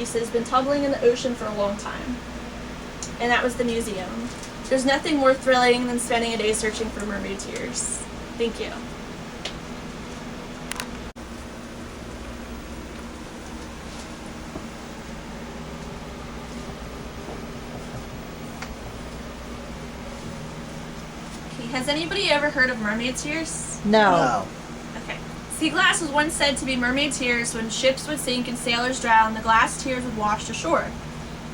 piece that has been tumbling in the ocean for a long time. And that was the museum. There's nothing more thrilling than spending a day searching for mermaid tears. Thank you. Okay, has anybody ever heard of mermaid tears? No. Okay. Sea glass was once said to be mermaid tears. When ships would sink and sailors drown, the glass tears would wash ashore.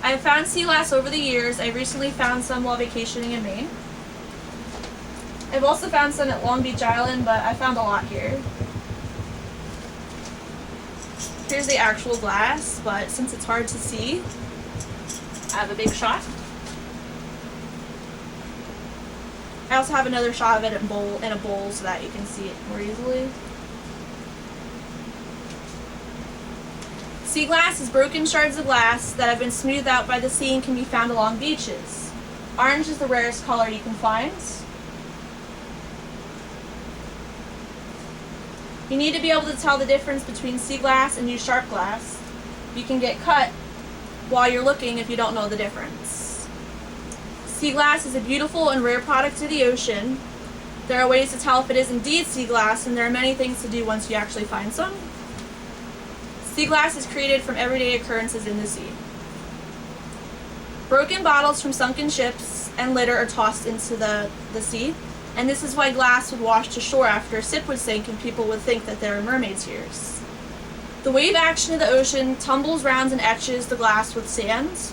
I have found sea glass over the years. I recently found some while vacationing in Maine. I've also found some at Long Beach Island, but I found a lot here. Here's the actual glass, but since it's hard to see, I have a big shot. I also have another shot of it in a bowl so that you can see it more easily. Sea glass is broken shards of glass that have been smoothed out by the sea and can be found along beaches. Orange is the rarest color you can find. You need to be able to tell the difference between sea glass and used sharp glass. You can get cut while you're looking if you don't know the difference. Sea glass is a beautiful and rare product of the ocean. There are ways to tell if it is indeed sea glass, and there are many things to do once you actually find some. Sea glass is created from everyday occurrences in the sea. Broken bottles from sunken ships and litter are tossed into the sea, and this is why glass would wash to shore after a ship would sink and people would think that there are mermaid tears. The wave action of the ocean tumbles, rounds, and etches the glass with sand,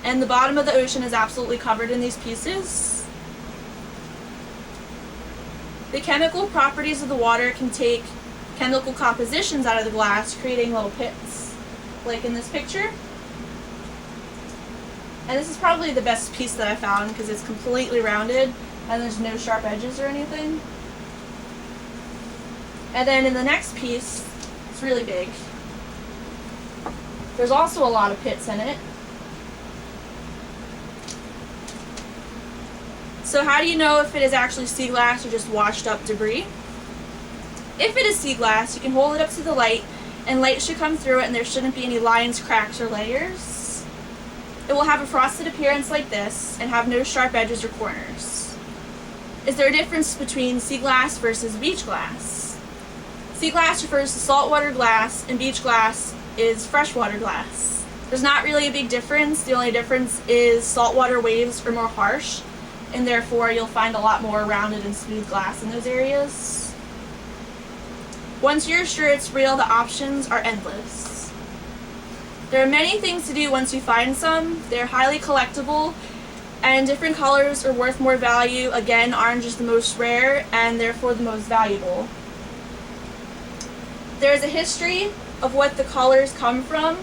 and the bottom of the ocean is absolutely covered in these pieces. The chemical properties of the water can take chemical compositions out of the glass, creating little pits, like in this picture. And this is probably the best piece that I found because it's completely rounded and there's no sharp edges or anything. And then in the next piece, it's really big. There's also a lot of pits in it. So how do you know if it is actually sea glass or just washed up debris? If it is sea glass, you can hold it up to the light, and light should come through it and there shouldn't be any lines, cracks, or layers. It will have a frosted appearance like this and have no sharp edges or corners. Is there a difference between sea glass versus beach glass? Sea glass refers to saltwater glass, and beach glass is freshwater glass. There's not really a big difference. The only difference is saltwater waves are more harsh, and therefore you'll find a lot more rounded and smooth glass in those areas. Once you're sure it's real, the options are endless. There are many things to do once you find some. They're highly collectible, and different colors are worth more value. Again, orange is the most rare and therefore the most valuable. There's a history of what the colors come from,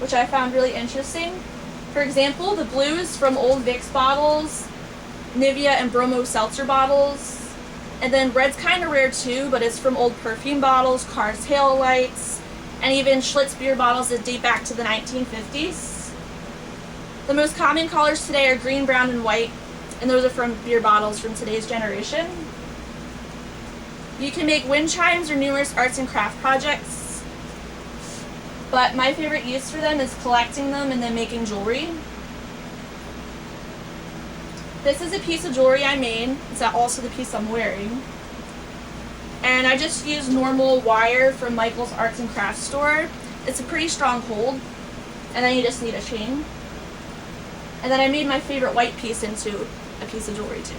which I found really interesting. For example, the blue is from old Vicks bottles, Nivea and Bromo seltzer bottles. And then red's kind of rare too, but it's from old perfume bottles, cars' tail lights, and even Schlitz beer bottles that date back to the 1950s. The most common colors today are green, brown, and white, and those are from beer bottles from today's generation. You can make wind chimes or numerous arts and craft projects, but my favorite use for them is collecting them and then making jewelry. This is a piece of jewelry I made. It's also the piece I'm wearing. And I just used normal wire from Michael's Arts and Crafts store. It's a pretty strong hold. And then you just need a chain. And then I made my favorite white piece into a piece of jewelry too.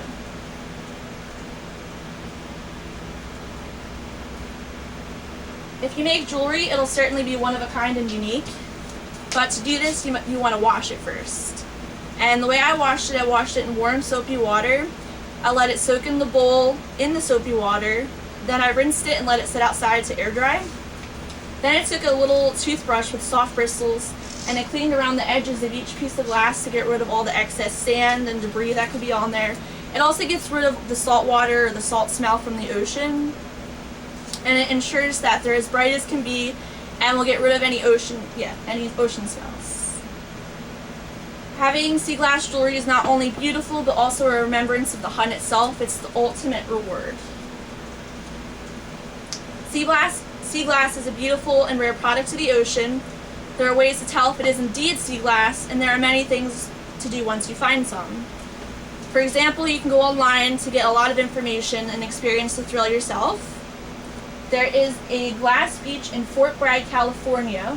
If you make jewelry, it'll certainly be one of a kind and unique. But to do this, you want to wash it first. And the way I washed it in warm soapy water. I let it soak in the bowl in the soapy water. Then I rinsed it and let it sit outside to air dry. Then I took a little toothbrush with soft bristles and I cleaned around the edges of each piece of glass to get rid of all the excess sand and debris that could be on there. It also gets rid of the salt water or the salt smell from the ocean. And it ensures that they're as bright as can be and will get rid of any ocean smells. Having sea glass jewelry is not only beautiful, but also a remembrance of the hunt itself. It's the ultimate reward. Sea sea glass is a beautiful and rare product of the ocean. There are ways to tell if it is indeed sea glass, and there are many things to do once you find some. For example, you can go online to get a lot of information and experience the thrill yourself. There is a glass beach in Fort Bragg, California.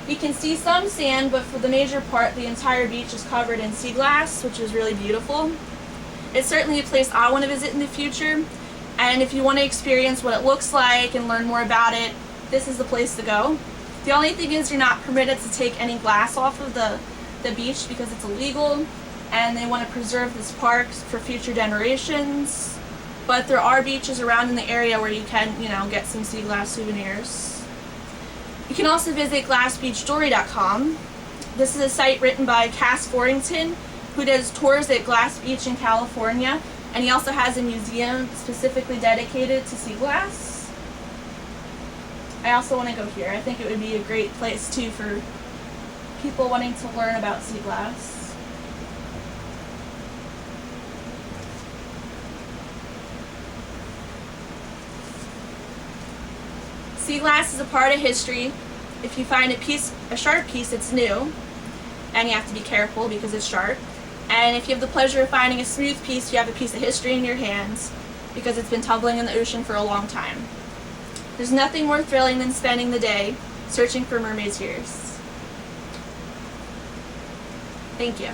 You can see some sand, but for the major part, the entire beach is covered in sea glass, which is really beautiful. It's certainly a place I want to visit in the future, and if you want to experience what it looks like and learn more about it, this is the place to go. The only thing is you're not permitted to take any glass off of the beach because it's illegal, and they want to preserve this park for future generations. But there are beaches around in the area where you can, get some sea glass souvenirs. You can also visit glassbeachjewelry.com. This is a site written by Cass Forrington, who does tours at Glass Beach in California, and he also has a museum specifically dedicated to sea glass. I also want to go here. I think it would be a great place too for people wanting to learn about sea glass. Sea glass is a part of history. If you find a sharp piece, it's new, and you have to be careful because it's sharp. And if you have the pleasure of finding a smooth piece, you have a piece of history in your hands because it's been tumbling in the ocean for a long time. There's nothing more thrilling than spending the day searching for mermaid's ears. Thank you.